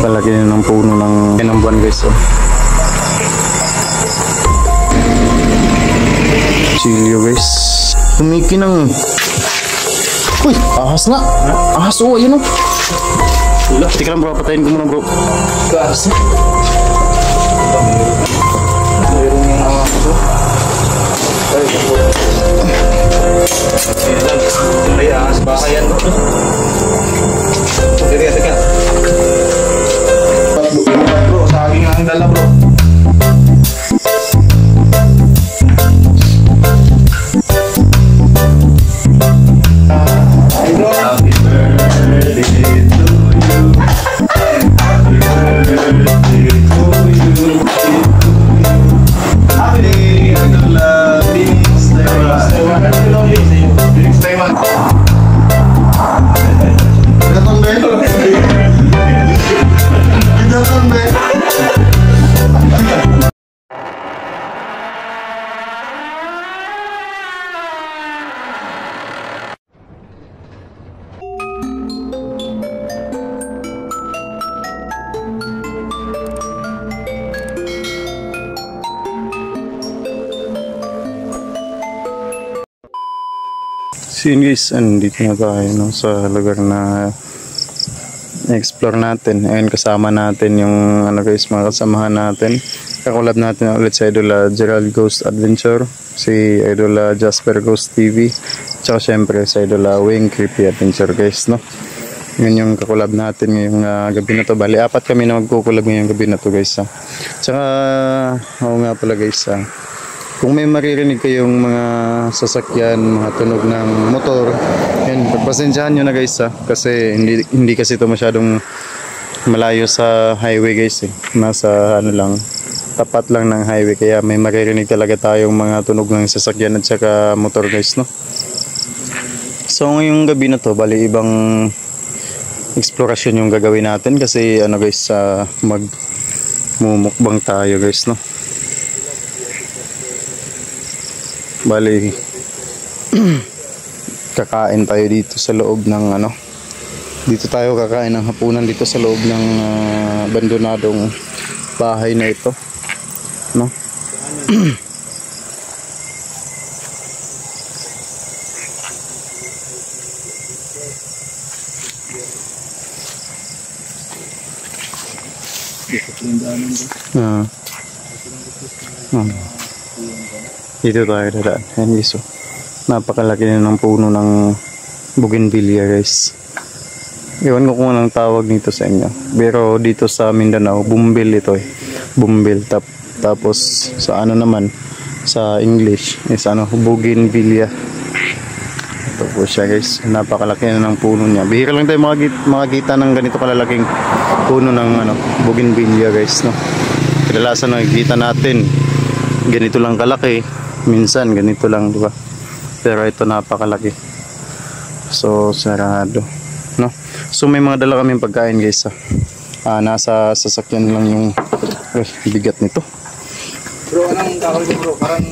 Palagi ng puno ng buwan guys. Oh. Chilio guys. Kumikinang. Uy, ahas nga. Ahas, oh, ayun oh. Tika lang bro, patayin ko muna bro. Ahas na. Mayroon yung ahas ko. Ay, ahas baka yan bro. Teka. Bro, sa aking ang dala bro. Happy birthday to you. Happy birthday to you. Happy day to love. Phoenix Taiwan. Datang Ben. Datang Ben. So yun guys, andito na tayo no, sa lugar na explore natin. Ayun, kasama natin yung guys, mga kasamahan natin. Kakulab natin ulit sa Idol Gerald Ghost Adventure, si Idol Jasper Ghost TV, tsaka syempre sa Idol Wing Creepy Adventure guys no. Yun yung kakulab natin ngayong gabi na to. Bali, 4 kami na magkukulab ngayong gabi na to guys ha. Tsaka, oo nga pala guys ha. Kung may maririnig kayong mga sasakyan, mga tunog ng motor, yan, pagpasensyahan nyo na guys ha. Kasi hindi kasi ito masyadong malayo sa highway guys eh. Nasa lang, tapat lang ng highway. Kaya may maririnig talaga tayong mga tunog ng sasakyan at saka motor guys no. So ngayong gabi na to, bali ibang eksplorasyon yung gagawin natin. Kasi guys, magmumukbang tayo guys no. Bali kakain tayo dito sa loob ng dito tayo kakain ng hapunan dito sa loob ng abandonadong bahay na ito no. Dito tayo dadaan. Ayan guys, napakalaki na ng puno ng bougainvillea guys. Iwan ko kung anong tawag nito sa inyo, pero dito sa Mindanao bumbil ito eh. Bumbil. Tapos sa naman sa English is bougainvillea. Ito po siya guys, napakalaki na ng puno niya. Bihira lang tayo makakita ng ganito kalalaking puno ng bougainvillea guys no. Kadalasan nakikita natin ganito lang kalaki, minsan ganito lang, di ba? Pero ito napakalaki. So sarado no. So may mga dala kaming pagkain guys ha. Nasa sasakyan lang yung bigat nito. Bro, anong tawag ko bro? Parang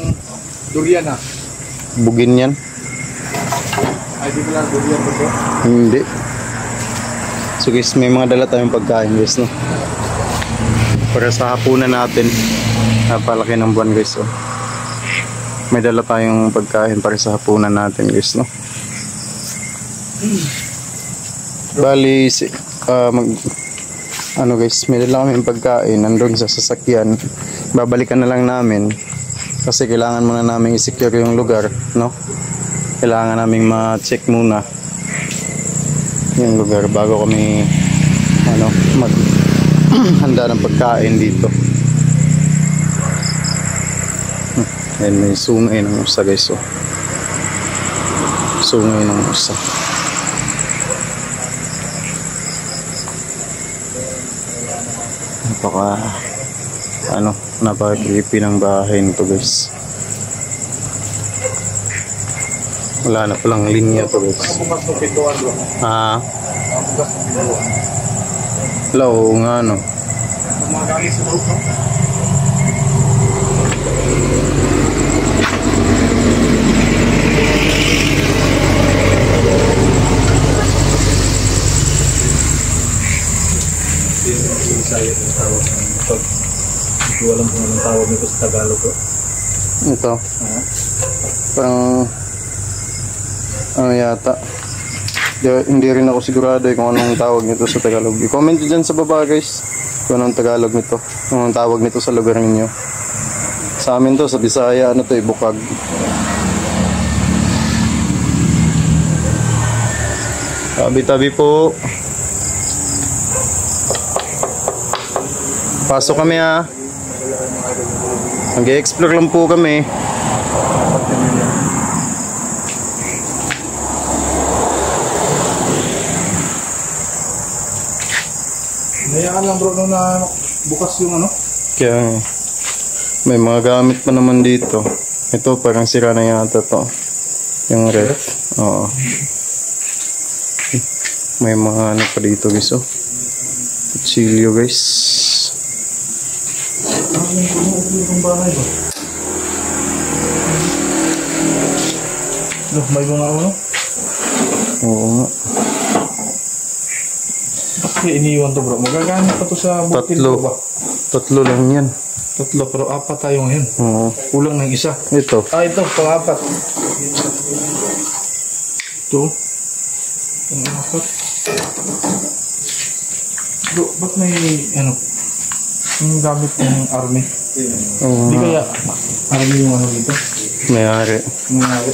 durian ha. Bugin yan. Ay di pala durian bro? Hindi. So guys, may mga dala tayong pagkain guys no. Para sa hapunan natin. Napalaki ng buwan guys oh. May dala tayong pagkain para sa hapunan natin guys no. Bali guys, may dala kaming pagkain nandun sa sasakyan. Babalikan na lang namin kasi kailangan muna namin i-secure yung lugar no. Kailangan naming ma-check muna yung lugar bago kami handa ng pagkain dito. Ayan, may sungay ng usa guys oh. Sungay ng usa. Napaka creepy ng bahay nito guys. Wala na palang linya to guys. Hello nga no. Yung Bisaya yung tawag ng pag hindi ko alam kung anong tawag nito sa Tagalog ko. Ito. Parang ano yata. Hindi rin ako sigurado kung anong tawag nito sa Tagalog. I-comment nyo dyan sa baba guys kung anong Tagalog nito. Kung anong tawag nito sa lugar ninyo. Sa amin to, sa Bisaya, ano to, Bukag. Tabi-tabi po. Pasok kami ha. Mag-explore lang po kami. Nayaan lang bro na bukas yung ano. Kaya may mga gamit pa naman dito. Ito parang sira na yata to. Yung ref. Oo. May mga ano pa dito guys. Kutsilyo guys. Yung bahay ba? May mga ano? Oo nga. Bakit iniwan to bro? Magagamit pa to sa bukid ba? Tatlo lang yan. Tatlo pero apat tayo ngayon. Oo. Kulang ng isa. Ito. Ito, pang-apat. Ito. Pang-apat. Bro, ba't may ano? Yung gamit ng army? Hindi kaya army yung ano dito? Mayari. Mayari.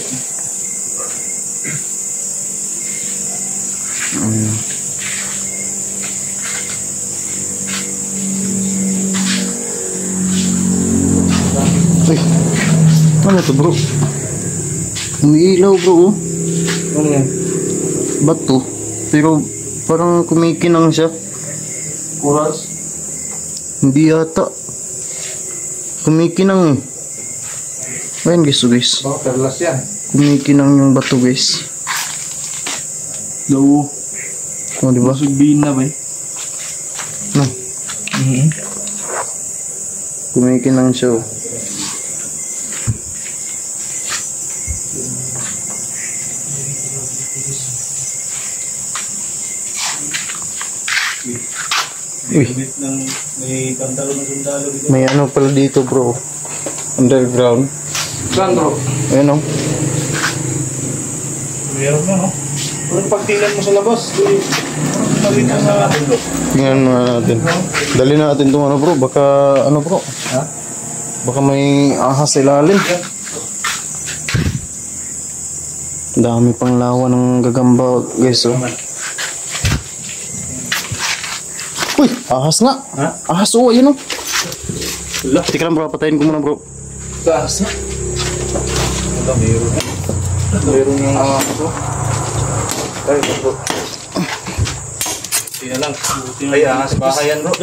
Ay, ano to bro? Umiilaw bro. Ano yan? Bato. Pero parang kumikinang siya. Kuras? Hindi yata. Kumikinang eh. Ayan guys, Baka perlas yan. kumikinang yung bato guys. Daw. O diba? Sabihin na ba eh? No, Mm-hmm. kumikinang siya. Uy, May pantalo ng sundalo dito. may ano pala dito bro. Underground. Saan bro? Ayan o. Meron na no? Pero pagtingnan mo sa labas, nakita na natin bro. Tingnan mo natin. Dali natin itong ano bro. Baka ano bro. Ha? Baka may ahas sa ilalim. Dami pang lawa ng gagamba guys oh. Uy, ahas nga. Ha? Ahas oh, ayun oh. Wala. Tika lang bro, patayin ko muna bro. Taas na. Wala, meron na. Meron yung aso. Ay, bro. Hindi na lang. Ay, ahas baka yan bro.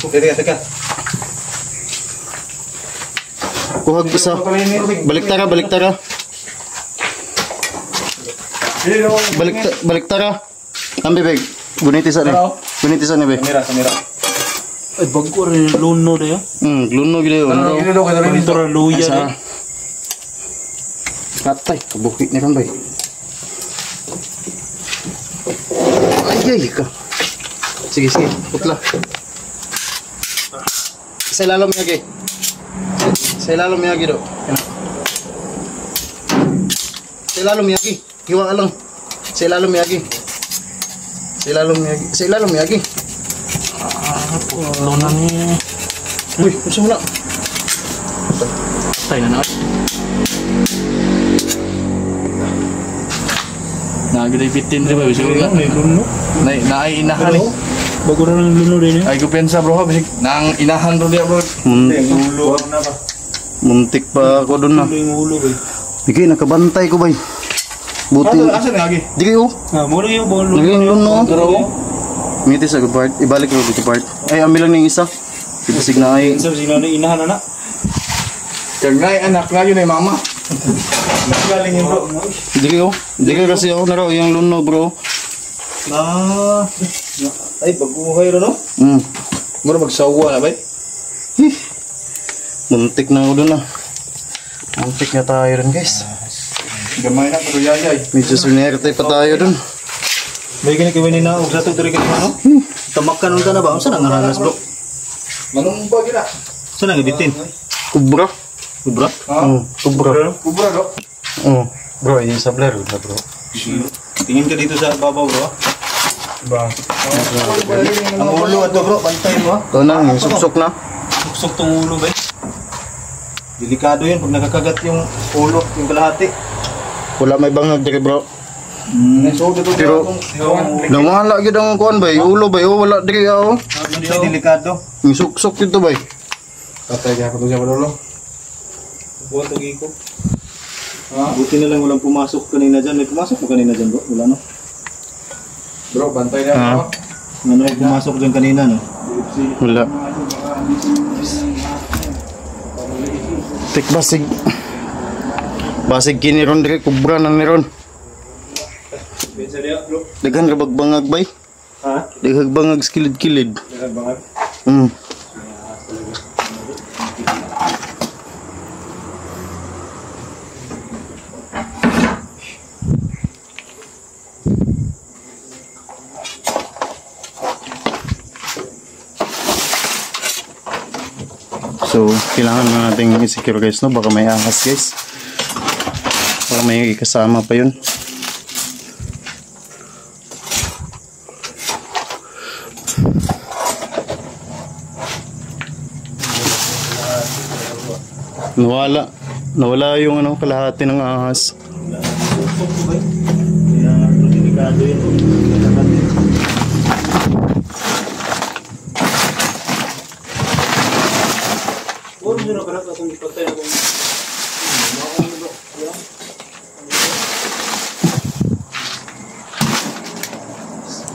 Teka. Kuhag isa. Baliktara. Baliktara. Ambi beg. Gunitisan ni. Gunitisan ni beg. Kamera. Ay, bago rin luno na yun. Luno gila yun. Ano gila daw ka rin Ito rin luya Asa? na. Katay, kabukit ni Rambay. Ay, ka. Sige, putla. Sa ilalim yagi. Sa ilalim yagi do. Sa ilalim yagi. Hiwa lang. Sa ilalim yagi. Sa ilalim yagi. Lunan niya. Uy, gusto mo na. Tayo na naman. Nagribitin rin ba? Siguro nga. May luno. Nainahan eh. Bago na ng luno din eh. Ay, kupensa bro. Bisik, nang inahan rin bro. Ulo na ba? Muntik pa ako dun na. Yung ulo ba? Bigay, nakabantay ko ba? Buti. Asan na lagi? Di kayo. Muna yung bolo. Naging luno. Ngiti sa good part. Ibalik ko dito part. Ay, ambil lang ng isa. Itasig na ay. Sir, sino na inahan na? Kagay anak na yun ay mama. Galing yun bro. Di kayo. Di kayo kasi ako na raw yung luno bro. Ay, baguhay rin no? Mura magsawa na ba? Muntik na ako dun ah. Muntik na tayo rin guys. Gamay na pero yayay. Medyo sinerte pa tayo dun. May gani kawin na og sa tutoy ka ano? Tamakan unta na ba? Unsa nang hanas bro? Manong ba gila? Unsa nang gibitin? Kubra. Kubra? Kubra. Kubra do. Bro, ini sabler udah bro. Tingin ka dito sa babaw bro. Ba? Ang ulo ato bro, bantay mo ha. Ito na, suksok na. Suksok tong ulo ba? Delikado yun pag nakakagat yung ulo, yung kalahati. Wala may bangag diri bro. So dito Pero nangahala gyud ang kuan bay, ulo bay, wala diri oh. Sa delikado. Yung suksok dito bay. Patay ka to siya bro. Buwan to giko. Buti na lang walang pumasok kanina dyan. May pumasok mo kanina dyan bro? Wala no? Bro, bantay na bro. Ano yung pumasok dyan kanina no? Wala. Tik basig. Basig kini ron diri kubra nang niron. Daghan ra bagbangag bay. Ha? Daghag bangag kilid-kilid. Bangag? So, kailangan na natin i-secure guys, no? Baka may ahas guys. Baka may kasama pa yun. Nawala yung ano, kalahati ng ahas. Kaya delikado yun.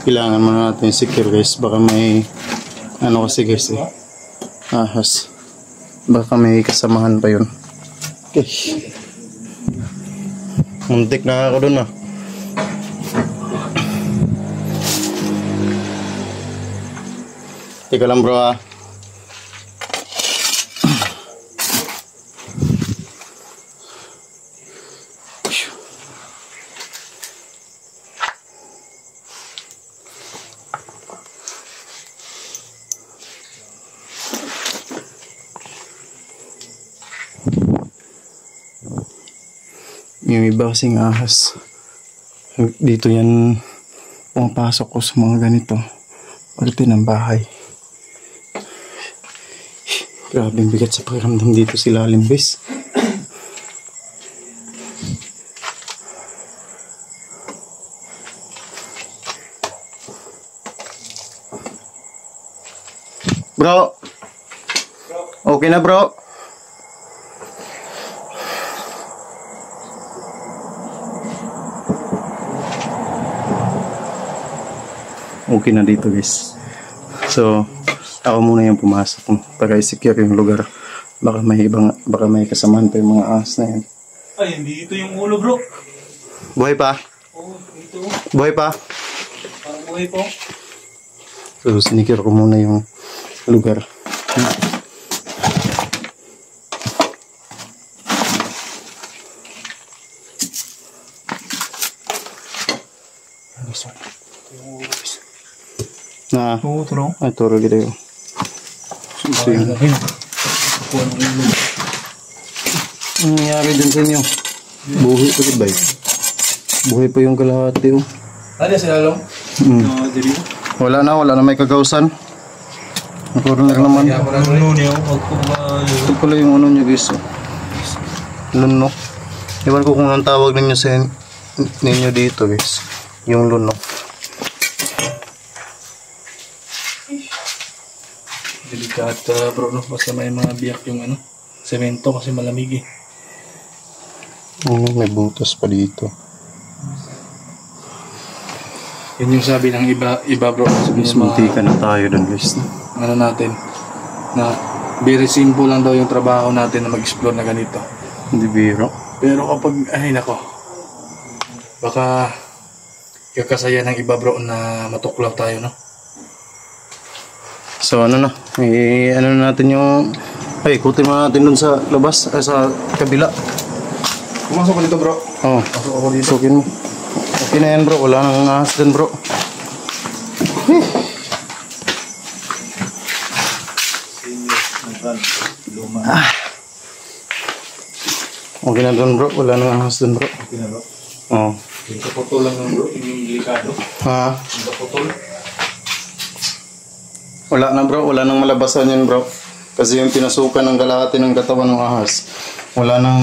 Kailangan muna natin secure guys. Baka may ano kasi guys eh. Ahas. Baka may kasamahan pa yun. Okay. Muntik na ako dun ah. Teka lang bro ah. Yung iba kasing ahas dito yan pumapasok ko sa mga ganito parte ng bahay. Grabe ang bigat sa pakiramdam dito si lalim guys. Bro, okay na bro. Okay na dito guys. So ako muna yung pumasok para i-secure yung lugar. Baka may kasamahan pa yung mga ahas na yan. Ay, hindi ito yung ulo bro. Buhay pa? Oo, ito. Buhay pa? Parang buhay po. So sinikure ko muna yung lugar. Na, Oo, turo. turo gitu yun. So yun. Ang nangyari dun sa inyo? Buhay pa ba? Buhay pa yung kalahati oh. Ada sila long. Diri. Wala na may kagausan. Corner naman. Ano niyo? Magkumayo. Ito pala yung ano nyo guys. Luno. Iwan ko kung anong tawag ninyo sa ninyo dito guys. Yung luno. Delikado bro, no? Basta may mga biyak yung ano, semento kasi malamig eh. May butas pa dito. Yun yung sabi ng iba bro. Sabi Guys, ng mga, muntikan na tayo dun guys. ano natin, na very simple lang daw yung trabaho natin na mag-explore na ganito. Hindi biro. Pero kapag, ay nako, baka kakasaya ng iba bro na matuklaw tayo, no? So ano na, ano na natin yung, ay ikutin mo natin dun sa labas, sa kabila. Pumasok ko dito bro. Oh, Pasok ako dito. sukin mo. Okay na yan bro, wala nang ahas dun bro. Okay na doon bro, wala nang ahas doon bro. Okay na bro. Oo. Yung kaputol lang ng bro, yung delikado. Ha? Yung kaputol. Wala na bro, wala nang malabasan yun bro. Kasi yung pinasukan ng kalahati ng katawan ng ahas, wala nang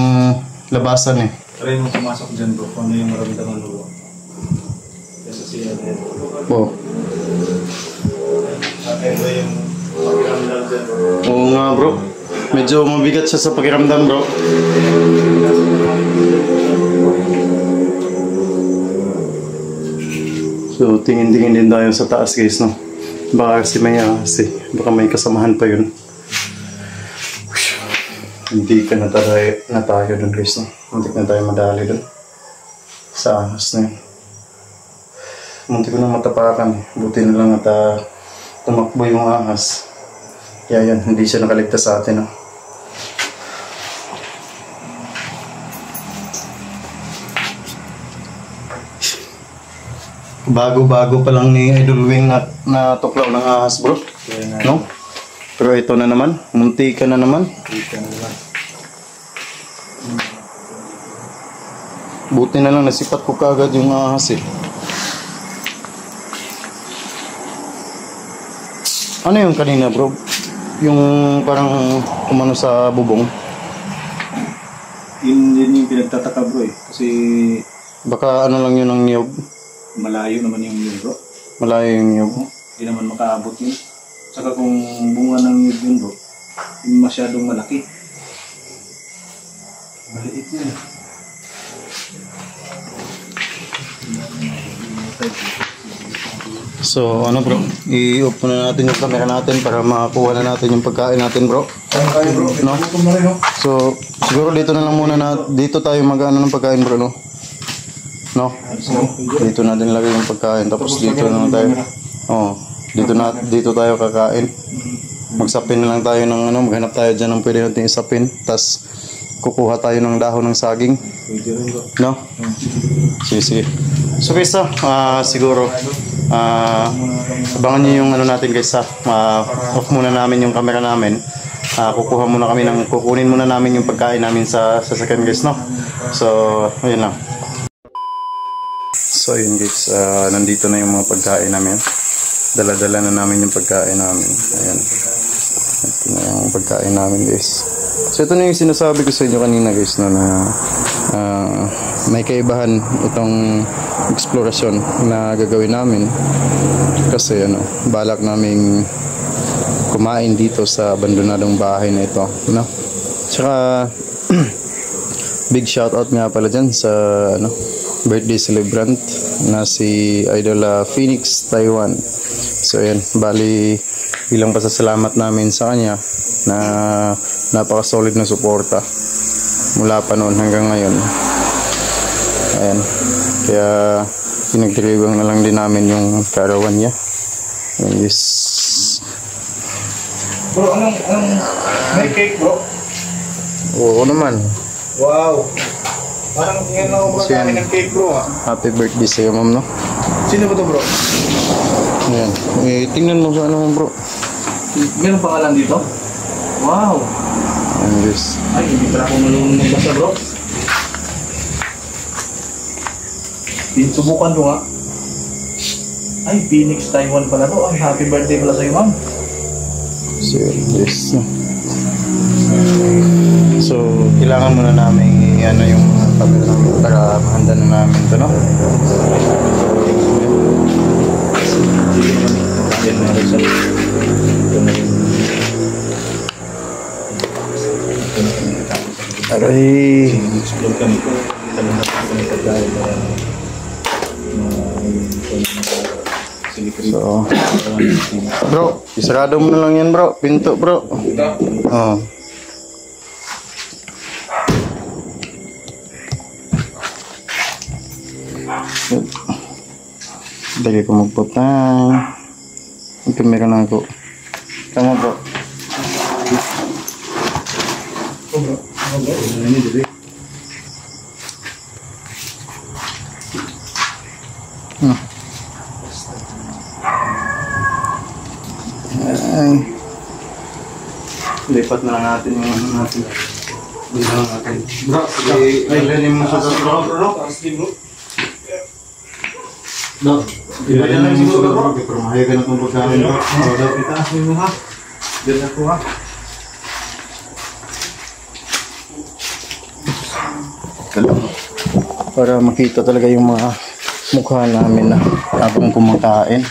labasan eh. Try mo pumasok dyan bro, kung ano yung maramdaman bro. Kasi siya din. Oh. Akin ba yung pakiramdam dyan bro? Oo nga bro. Medyo mabigat siya sa pakiramdam bro. So tingin-tingin din tayo sa taas guys no. Baka kasi may ahas eh. Baka may kasamahan pa yun. Hindi ka na tayo dun guys no. Hindi na tayo madali dun. Sa ahas na yun. Munti ko na matapakan eh. Buti na lang at tumakbo yung ahas. Kaya yan, hindi siya nakaligtas sa atin. No? Bago-bago pa lang ni Idol Wing na tuklaw ng ahas bro. No? Pero ito na naman, munti ka na naman. Buti na lang nasipat ko kagad yung ahas eh. Ano yung kanina bro? Yung parang umano sa bubong? Yun yung pinagtataka bro eh. Kasi Baka ano lang yun ang niyog? malayo naman yung yun bro. Malayo yung niyog. Hindi naman makaabot yun. Saka kung bunga ng yun yun bro, yung masyadong malaki. Maliit yun. So ano bro, i-off na natin yung camera natin para makakuha na natin yung pagkain natin bro. Kaya bro, No? gutom na rin no? So siguro dito na lang muna dito tayo mag-ano ng pagkain bro no? No? Dito na din lagay yung pagkain tapos dito na lang tayo. Oh, dito tayo kakain. Magsapin na lang tayo ng ano, maghanap tayo diyan ng pwede natin isapin. Tapos kukuha tayo ng dahon ng saging. No? Sige. So guys, siguro abangan niyo yung ano natin guys off muna namin yung camera namin. Kukunin muna namin yung pagkain namin sa sasakyan guys, no? So, ayun lang. So ayun guys, nandito na yung mga pagkain namin. Dala-dala na namin yung pagkain namin. Ayan. Ito na yung pagkain namin guys. So ito na yung sinasabi ko sa inyo kanina guys no, na may kaibahan itong eksplorasyon na gagawin namin. Kasi ano, balak naming kumain dito sa abandonadong bahay na ito. No? Tsaka big shoutout nga pala dyan sa ano, birthday celebrant na si Idol Phoenix Taiwan. So ayan, bali bilang pasasalamat namin sa kanya na napaka-solid na suporta mula pa noon hanggang ngayon. Ayan, kaya pinagdiriwang na lang din namin yung karawan niya. Ayan, yes. Bro, anong may cake bro? Oo naman. Wow! Parang ngayon lang ako kami ng cake bro ah. Happy birthday sa'yo ma'am no? Sino ba to bro? Ayan, tingnan mo sa ano bro. Meron pangalan dito? Wow! Ayan guys. Ay, hindi pala ako malunong magbasa bro. Subukan ko nga. Ay, Phoenix Taiwan pala to. Ang happy birthday pala sa'yo ma'am. So yes. So kailangan muna namin ano yung camera namin para mahanda na namin ito no? Aray. Explore kami ko. Talagang kami pagkain na So bro, isarado mo na lang yan bro. Pinto bro. Oh. Lagi ko magputang. Ang kamera na ako. Tama bro. Ay. Lipat na lang natin yung ano natin. Bilang natin. Bro, ilalim mo sa bro. Dok, ilalim mo sa bro. Pero mahaya ka na itong pagkain bro. Dok, itaas mo ha. Diyan ako ha. Para makita talaga yung mga mukha namin na habang kumakain.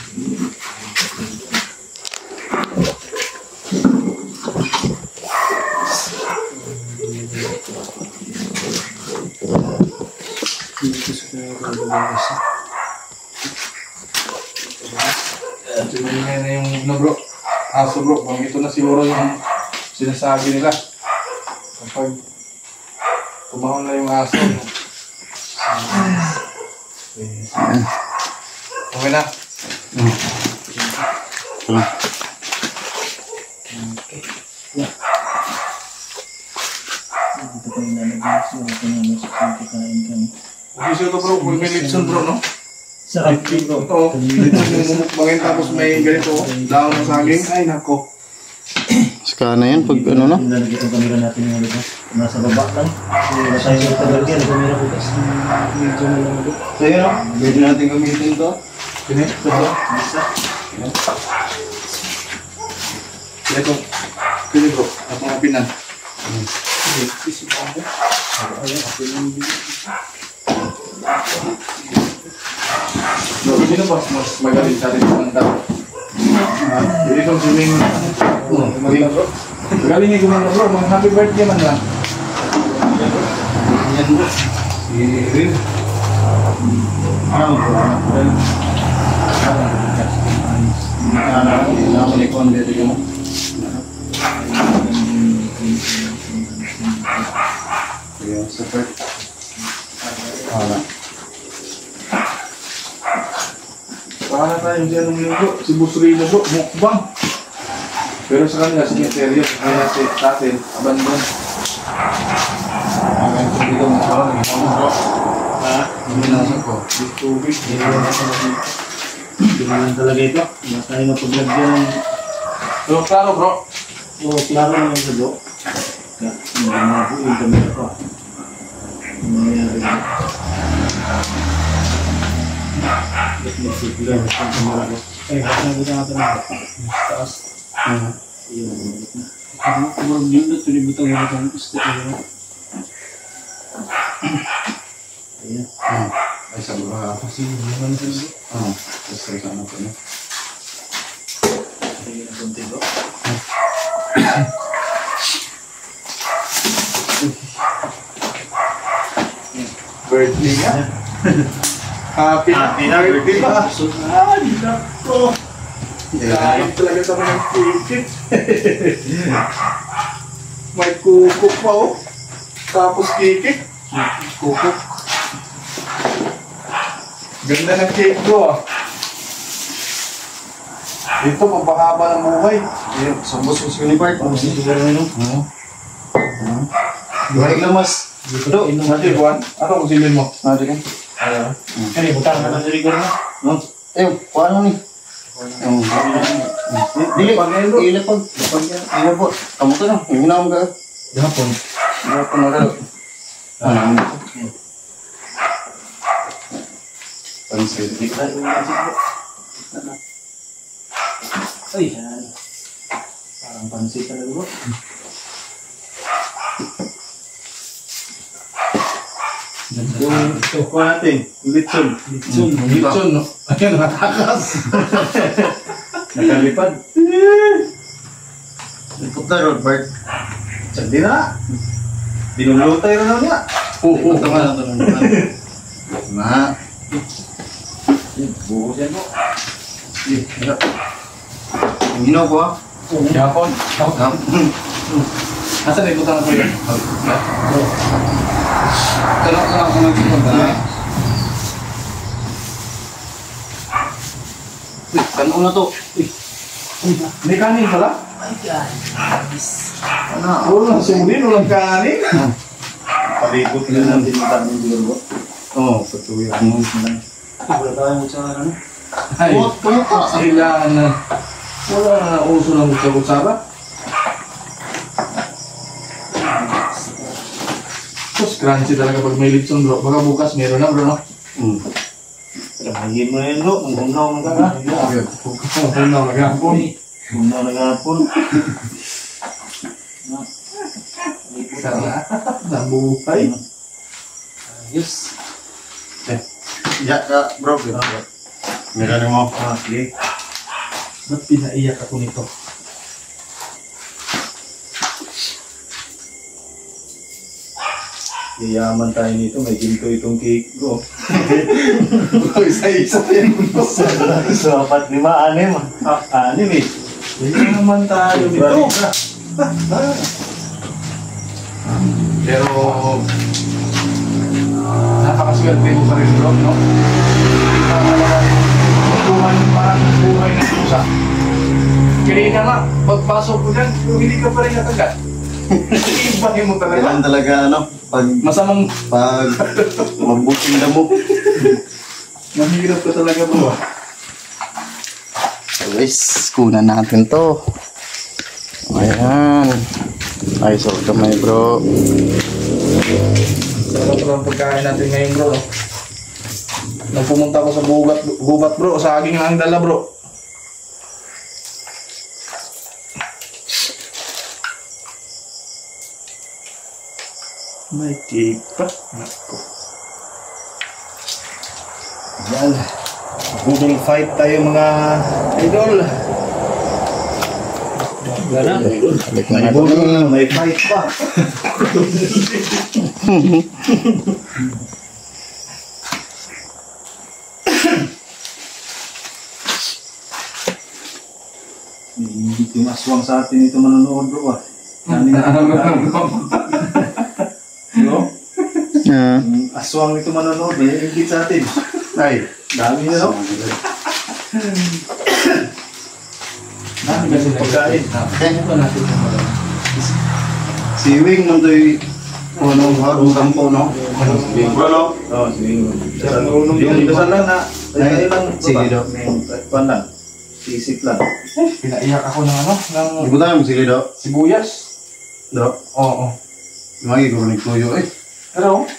Sinunay na yung no bro. Aso bro, ito na siguro yung sinasabi nila. Kapag kumahon na yung aso. Okay na. Okay siya to bro, may lipson bro no? Sarap bro. Oo, lipson yung mumukbangin tapos may ganito, daon ng saging. Ay nako. Saka na yan pag ano na. Lalagyan ang camera natin yung ano. Nasa baba lang. Nasa yung talagyan. Camera bukas. Medyo na lang ulit. So yun o, pwede natin gamitin ito. Pinit, ito bro. Isa. Ito. Pili bro, at mga pinan. Sino ba mas magaling sa atin kumanta? Hindi kong swimming kumanta bro. Magaling yung kumanta bro, mga happy birthday man lang. Yan bro. Si Rin. Naman ikon dito yung yung super. Wala. Paano tayo yung anong linggo? Si Busrino bro, mukbang. Pero sa kanila, sineteryo. Kaya si atin, abandon. Kaya ito dito mga parang naging bro. Ha? Ang binasag ko. Yung tubig. Hindi naman talaga ito. Mas tayo mapaglagyan. Pero klaro bro. Oo, klaro naman sa bro. Hindi na po yung camera ko. Ang nangyayari na. Ba't nagsigla yung camera ko? Ay, nabuta natin na. Taas. Iyon, balik na. Kumurag din na, tulibutang na itong isda. Ayan. Ay, sa bro. Kasi hindi naman sa bro. Gusto ko sana ko na. Ayan ang konti bro. Birthday nga. Happy na birthday ba? Nako! Kain talaga sa mga kikit. May kukuk pa oh. Tapos kikit. Kukuk. Ganda ng cake bro ah. Dito mapahaba ng buhay. Sa boss ko ni Bart. Ano si siguro na nung? Balik na mas. Ito, nanti buwan. Ano kung silin mo? Nadi kan. Kani, butang na sa rigor na. No. Paano ni? Dili ilapag. Ano po? Kamu to na. Hinam ka. Gahapon. Ano na? Ano? Pansit. Ay, parang pansit talaga bro. Yung ito natin. Litson. Litson. Litson no? Ayan, nakatakas. Nakalipad. Ikot na road, Bart. Hindi na. Binulutay rin na niya. Oo. Ito nga lang ito na. Buhos yan po. Hinaw ko ah. Yapon. Nasaan na ibutang ko yun? Tanong ka lang kung nagsipunta na. Kanon na to. May kanin pala? My God. Ano? Walang sumulin, walang kanin. Palibot na natin yung tanong dito bro. Oo, patuloy mo. Wala tayo mo sa ano? Ay, Kumuha ka. kailangan na. Wala na uso ng kutsara. Tapos crunchy talaga pag may lechon bro. Baka bukas meron na bro no? Kamahin mo na yun bro. Ang gunaw na ka. Punaw na gapon. Gunaw na gapon. Sarap. Nabuhay. Yes. Ya ka, bro. Meron mo. Sige. Ba't pinaiyak ako nito? Yayaman tayo nito. May ginto itong cake bro. Isa-isa yan bro. So, 4, 5, 6. 6 eh. Hindi naman tayo nito. Pero napakaswerte mo pa rin bro, no? Hindi pa talaga tuman parang buhay ng pusa. Kanina nga, pagpasok ko dyan, pero hindi ka pa rin natagat. Iibahin mo talaga. Kailan talaga, ano, pag mabuting damo. Mahirap ka talaga bro. So guys, kunan natin to. Ayan. Ay, so kamay bro. Sarap lang pagkain natin ngayon bro, no? Nung pumunta ko sa gubat bro, saging ang dala bro. May cake pa. Nako. Yan. Budol fight tayo mga idol. Wala na. Balik na May natin. budol, may fight pa. Hindi yung aswang sa atin ito manonood bro ah. Dami na no? Ah. Yung aswang ito manonood, may higit sa atin. Ay, Dami na no? Dami kasi Pagkain. Ito natin yung mga. si Wing nandoy ano, harong kampo, no? Bro, no? Oo, sige. Yung dasal lang na. Tayo lang. Sige daw. Pan lang. Sisip lang. Pinaiyak ako ng ano, ng Ibutan mo sila daw. sibuyas. Daw. Oo. Magi ko nagtuyo eh. Pero,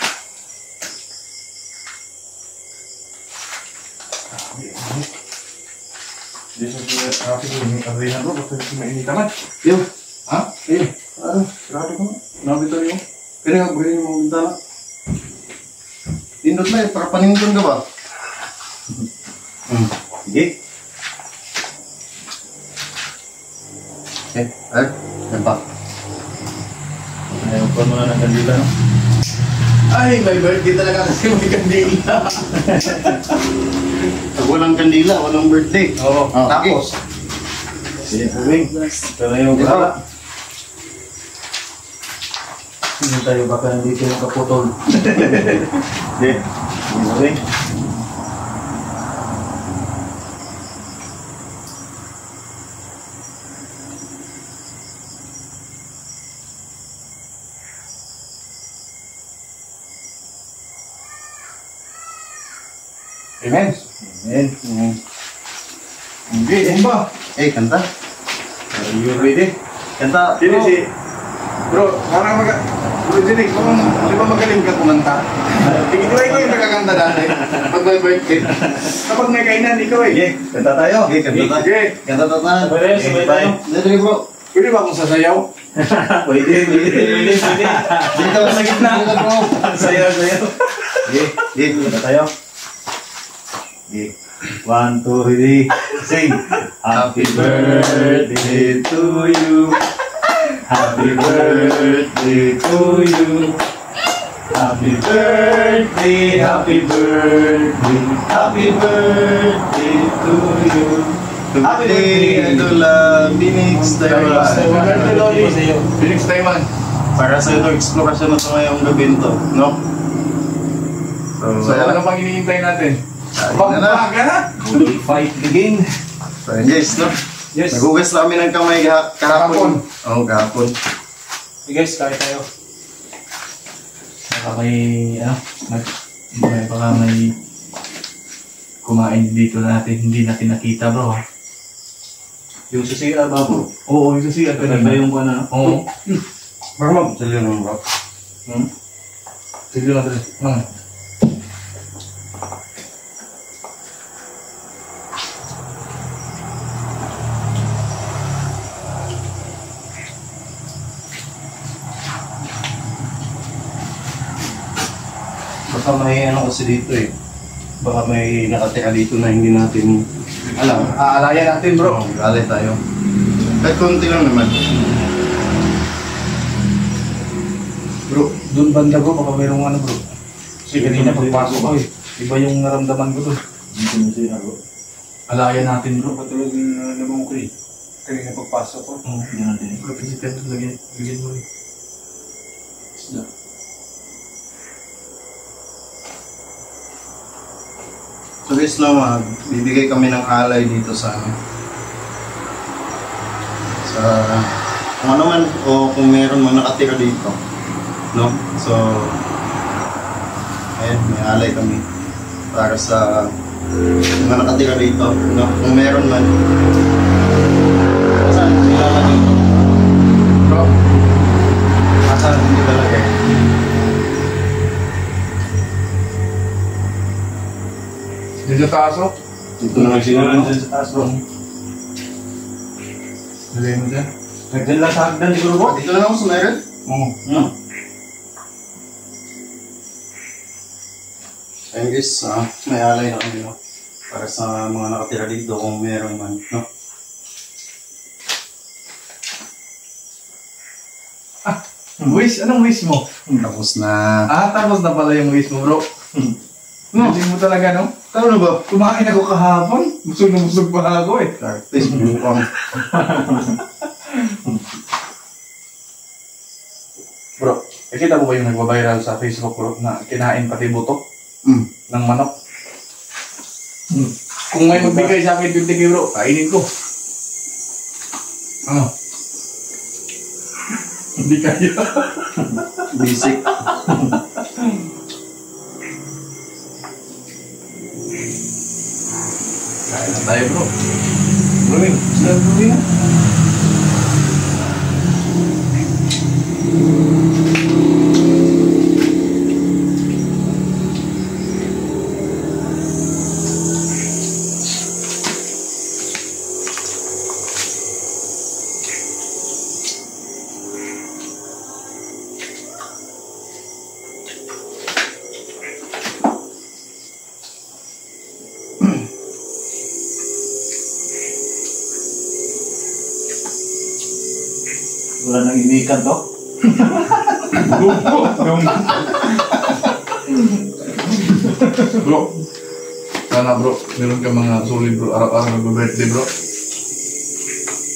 Jesus, ako yung karina bro, basta mainit naman. Yo, Ha? eh, grabe ko. Nabito yun. Pero nga, buhin mo bintana. Tindot na eh, para panington ka ba? Sige. Yan pa. Ayaw pa muna ng kandila no? Ay, may birthday talaga kasi may kandila. Pag walang kandila, walang birthday. Oo. Tapos, Sige, Puming. Pero yung baka. Hindi tayo baka nandito yung kaputol. Sige. Puming. Amen. Amen. Hindi, yan ba? eh, kanta. Are you ready? Kanta. Sino si... Bro, parang Bro, Jinik, di ba magaling ka kumanta? Tingin ko yung nakakanta dati. Pag may birthday. Kapag may kainan, ikaw eh. Sige, kanta tayo. Okay, kanta tayo. Sige. Kanta tayo. Sabay tayo. Dito bro. Pwede ba akong sasayaw? Pwede. Dito sa gitna. Dito bro. Sayaw. Sige, kanta tayo. Sige. 1, 2, 3, sing. Happy birthday to you. Happy birthday to you. Happy birthday, happy birthday, happy birthday to you. Happy birthday, Idol Phoenix Taiwan. Phoenix Taiwan. Para sa ito, explorasyon na ito ngayong gabi nito, no? So, ano pang hinihintay natin? Kain na na. Baga na? Will fight begin? So, yes, no? Yes. Nagugas na kami ng kamay kahapon. Oo, kahapon. Hey guys, kain tayo. Baka may kumain dito natin, hindi natin nakita bro ha. Yung sa CR ba bro? Oo, yung sa CR Kanina kanina. yung ano? Oo. Baka mabsali naman bro. Sige lang dali. Baka may ano kasi dito eh. Baka may nakatira dito na hindi natin alam. Aalayan natin bro. Alay tayo. Kahit konti lang naman. Bro, doon banda bro, baka mayroong ano bro. Kasi kanina pagpasok ko eh. Iba yung naramdaman ko doon. Yung sa CR bro. Alayan natin bro. Patulog yung naman ko eh. Kanina pagpasok ko. Oo. Hindi natin. Kapisipan, lagyan mo rin. Isda. So guys no, bibigay kami ng alay dito sa ano. Sa kung ano man o kung meron man nakatira dito. No? So ayun, may alay kami para sa mga nakatira dito. No? Kung meron man. Saan? Ilalagay ko. Bro, Saan hindi lalagay? dito sa taas oh. Dito na Siguro nagsiguro. dun sa taas bro. Lagyan mo dyan. Nagdala lang sa hagdan siguro bro. Dito na lang ako sa meron. Oo. Ayun guys, may alay na kami no? Para sa mga nakatira dito kung meron man. No? Wish, anong wish mo? Tapos na. Tapos na pala yung wish mo bro. No? Hindi mo talaga no? Tama na ba? Kumain ako kahapon. Busog na busog pa ako eh. Artist, bukang. Bro, nakita mo ba yung nagbabiral sa Facebook bro na kinain pati buto ng manok? Kung may magbigay sa akin 20k bro, kainin ko. Ano? Hindi kaya. Basic. Kain na tayo bro. Brewing, start brewing na. Wala nang inikan to. Bro, sana bro, meron ka mga solid bro, araw-araw nag-birthday bro.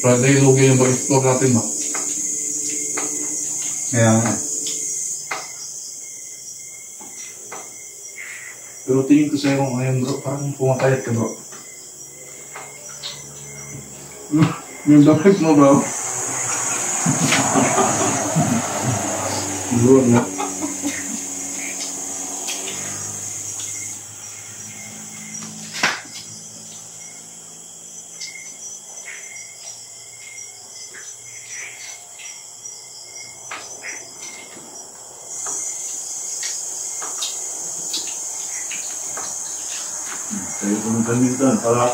Para dahil lugi yung pag-explore natin ba? Kaya nga. Pero tingin ko sa'yo kung ngayon bro, parang pumatayat ka bro. Yung damit mo bro. Bro na. Tayo pumunta dito para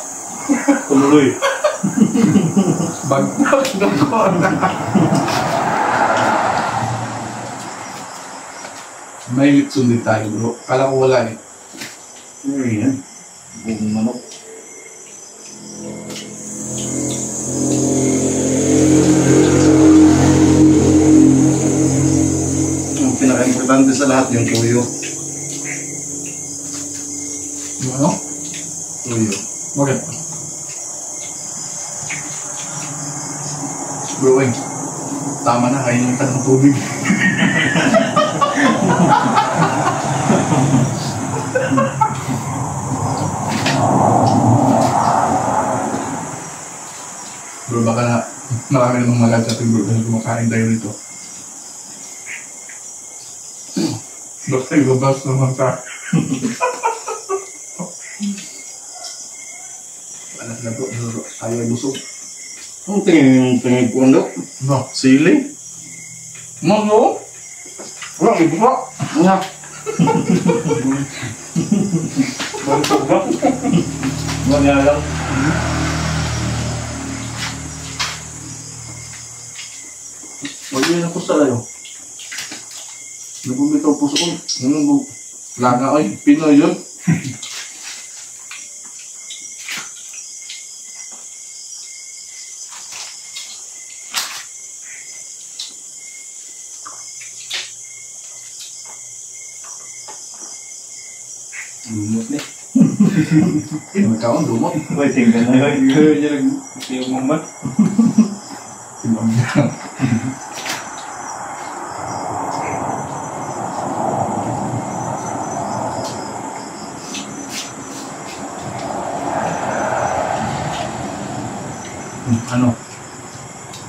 tumuloy. Bagpak na ko na. May litsun din tayo bro. Kala ko wala eh. Ano yan? Buong manok. Ang pinaka-importante sa lahat yung tuyo. Yung ano? Tuyo. Bakit? Brewing. Tama na, kainin ka ng tubig. Bro, baka na marami namang malag sa ating bro dahil kumakain tayo nito. Basta ibabas naman ka. Anak na bro, ayaw ay busog. Ang tingin ko ano? No. Sili? No. Wala, ibo ba? Nga. Bangkok ba? Wala lang. Huwag yun ako sa layo. Nagumitaw puso ko. Langa ay, Pinoy yun. Lumot ni. Magkaon, lumot. Uy, tingnan na yun. Gano'n niya yung mamat. Timang niya. Ano?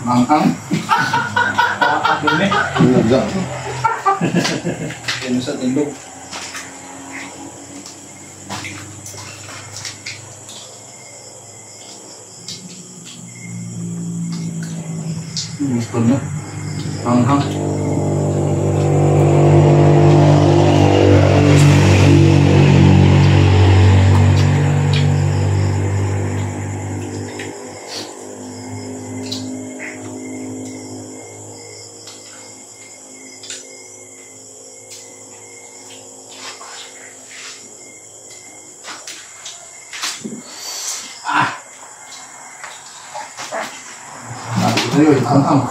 Manghang? Doon eh. Nga. Ano sa tindog. Gusto niya. Manghang. Ayo, manghang.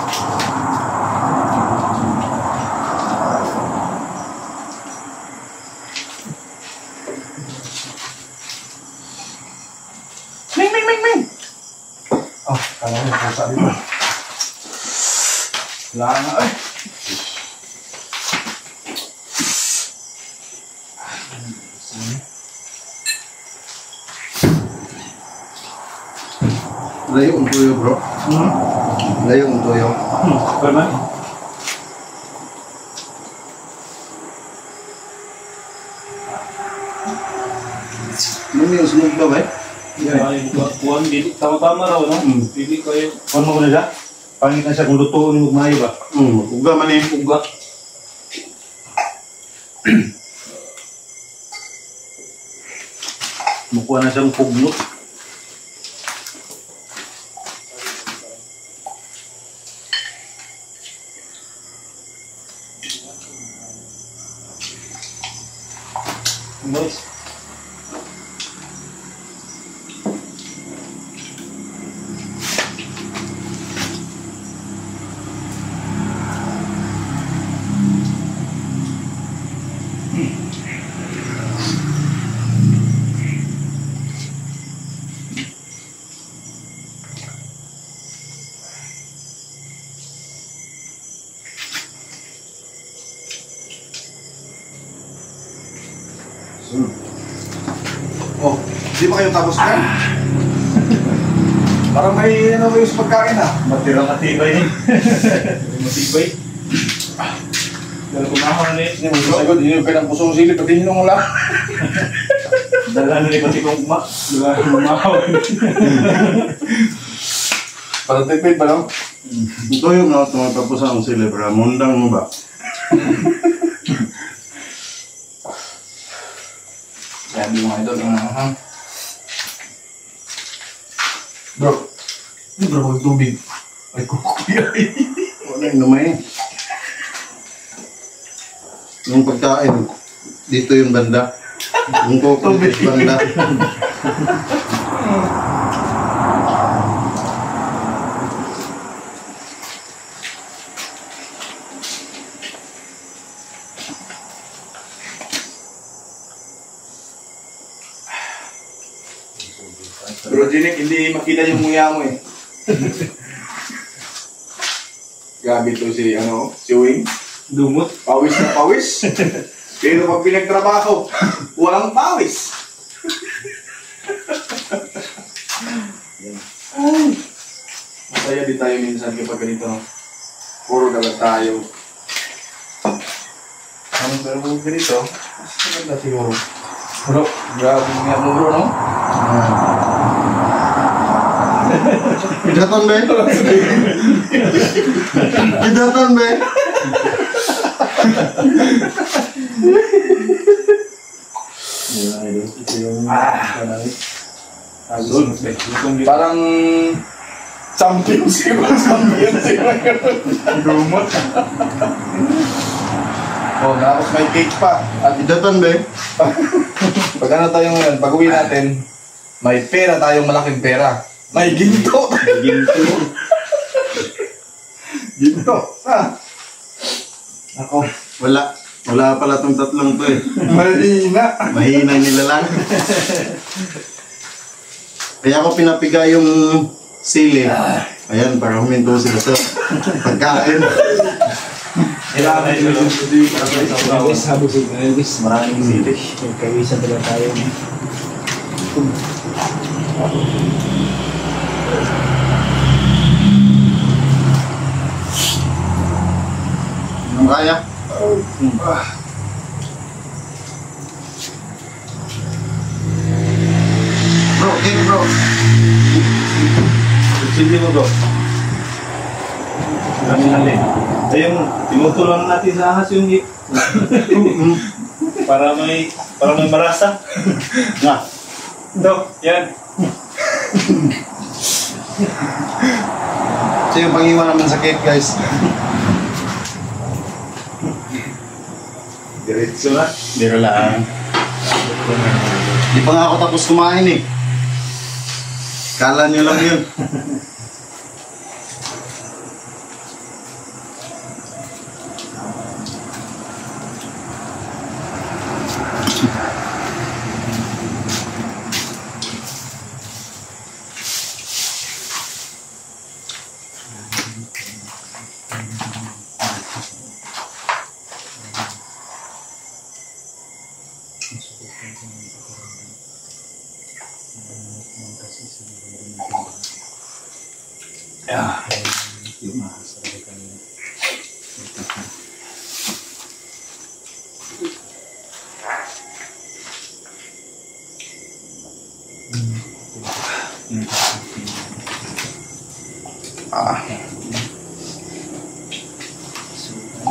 Ming! Oh, kala mo pusa dito. Langa ay. Layo ang tuyo, bro. Layo ang tuyo. Pwede? Ano yung sunog ba, ba? Ay, buwan, tama-tama raw, no? Pili kayo. Ano mo na siya? Pangit na siya kung luto ni Mugmay ba? Uga man eh. Uga. Mukuha na siyang pugnot. Boys. Oh, di ba kayo tapos na? Parang may ano kayo sa pagkain ah. Matirang matibay eh. Matibay. Dala kumahon na Hindi mo sasagot, hindi ka ng pusong sili, pati hinong wala. Dala na ni pati kong ma. Dala kumahon. Patatipid ba no? Ito yung tumatapos ang sili, bro. Mundang mo ba? Sabi mga idol, Bro, hindi bro mag tubig. Ay kukuya eh. Wala yung lumay. Yung pagkain, dito yung banda. Yung coco, dito yung banda. Bro Jinik, hindi makita yung nguya mo eh. Grabe to si, si Wing. Dumot. Pawis na pawis. Pero pag pinagtrabaho, walang pawis. Ay, masaya din tayo minsan kapag ganito, no? Puro dalag tayo. Pero kung ganito, mas maganda siguro. Bro, grabe nga mo bro, no? Kidaton be. Kidaton be. Ito yung Parang champion siguro. Lumot. Oh, tapos may cake pa. At Kidaton be. pag ano tayo ngayon, pag uwi natin, may pera tayong malaking pera. May ginto. Ginto. Ha? Ako. Wala pala tong tatlong to eh. Mahina. Mahina nila lang. Kaya ako pinapiga yung sili. Ayan, para huminto sila sa pagkain. Kailangan ito lang. Guys, habusog na guys. Maraming sili. Kawisan talaga tayo. Anong kaya? Bro, cake bro. Sili mo bro. Ayun, tinutulungan natin sa ahas yung para may marasa. Nga. Dok, yan. Ito yung pangiwan naman sa cake guys. Diretso na. Biro lang. Di pa nga ako tapos kumain eh. Kala nyo lang yun.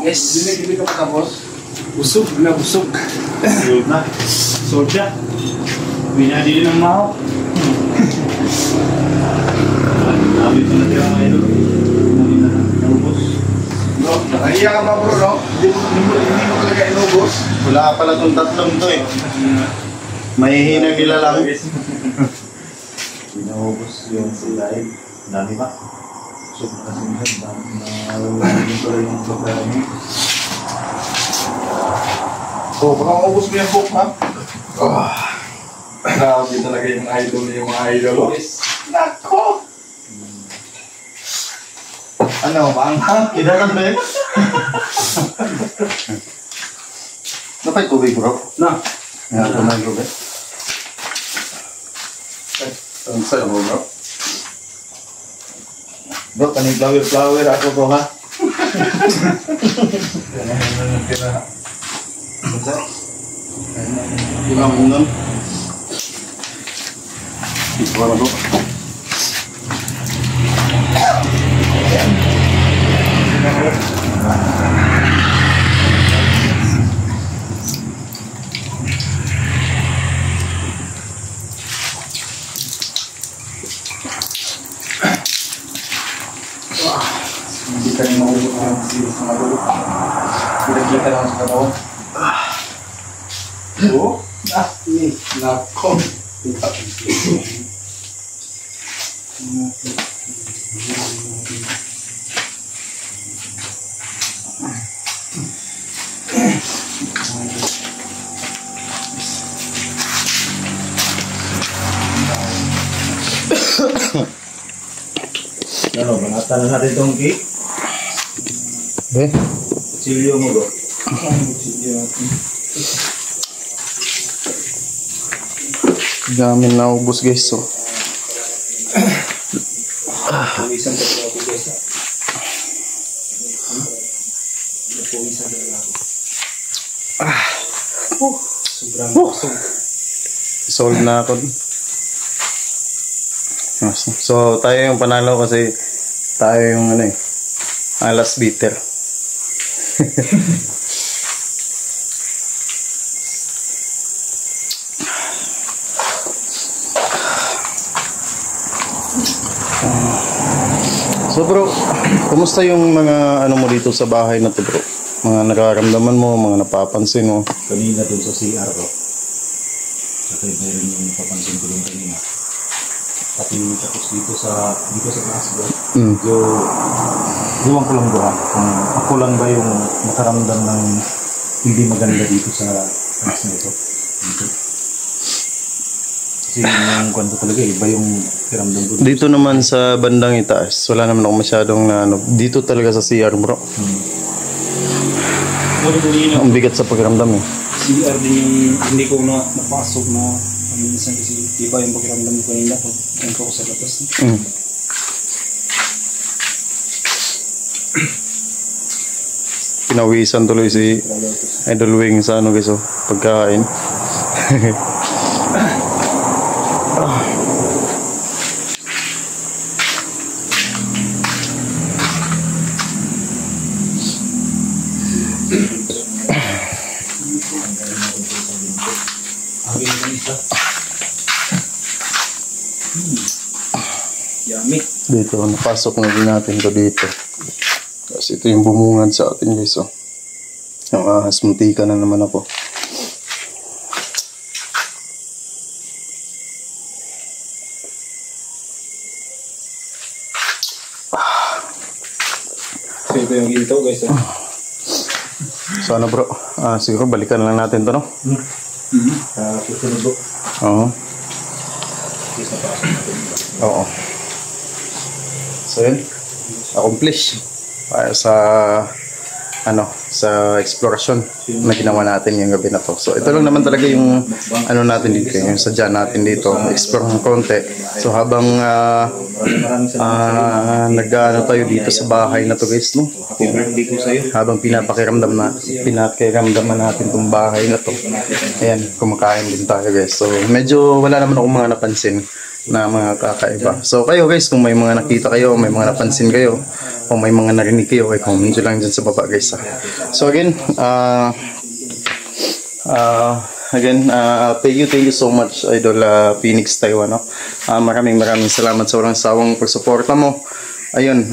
Yes. Hindi ka pa tapos. Busog na busog. Sold na. Sold siya. Binali din ng maho. Dami pa natin ang idol. Dami na naubos. No, nakahiya ka ba bro, no? Hindi mo talaga inubos. Wala pala tong tatlong to eh. Mahihina nila lang. Pinaubos yung live. Dami pa. Sobrang kasi dami na yung pala yung pagkain mo. Oh, baka maubos mo yung book, ha? Grabe talaga yung mga idol. Yes. Nako! Ano, maanghang? Kidaton ba yun? Napay tubig bro. Na. Yan, tumay bro. Ang sayo mo bro. Bro, kaning flower ako bro ha. Di ba mo nun? Ito na bro. Hindi ka rin maubos yung sili sa magulo. Pinagkita lang sa katawan. Oo? Nako. Ano, banatan na natin itong cake. Eh, Silyo mo bro. dami na ubos guys. So, Kawisan talaga ako guys. Sobrang busog. solve na ako. So, tayo yung panalo kasi tayo yung ano eh, last beater. So bro, kumusta yung mga ano mo dito sa bahay na to bro? Mga nararamdaman mo, mga napapansin mo? Kanina dun sa CR ko. Kasi meron yung napapansin ko dun kanina. Pati tapos dito sa class bro. So, iwan ko lang doon kung ako lang ba yung nakaramdam ng hindi maganda dito sa class na ito. Dito. Kasi yung kwento talaga, iba yung kiramdam ko. Dito naman sa bandang itaas, wala naman ako masyadong na ano. Dito talaga sa CR bro. Ang bigat sa pakiramdam eh. CR din yung hindi ko na napasok na minsan kasi iba yung pakiramdam ko kanina ko. Yan ko sa labas. Pinawisan tuloy si Idol Wing sa ano guys, oh, pagkain. Yummy. Dito, napasok na din natin to dito. Kasi ito yung bumungad sa atin guys, oh. Yung ahas, muntika na naman ako. So ito yung ginto guys. So ano bro, siguro balikan lang natin to, no? Susunod bro. Oo. Oo. So yun, accomplish para sa ano, sa exploration na ginawa natin yung gabi na to. So ito lang naman talaga yung ano natin dito, yung sadya natin dito, explore ng konti. So habang nag-ano tayo dito sa bahay na to guys, no? Habang pinapakiramdaman natin tong bahay na to. Ayan, kumakain din tayo guys. So medyo wala naman akong mga napansin na mga kakaiba. So kayo guys, kung may mga nakita kayo, may mga napansin kayo, o may mga narinig kayo, ay comment nyo lang dyan sa baba guys. So again, thank you so much Idol Phoenix Taiwan, no? Maraming salamat sa walang sawang pagsuporta mo. Ayun,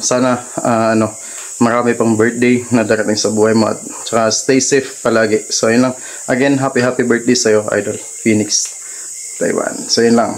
sana marami pang birthday na darating sa buhay mo at saka stay safe palagi. So yun lang. Again, happy birthday sa'yo Idol Phoenix Taiwan. So yun lang.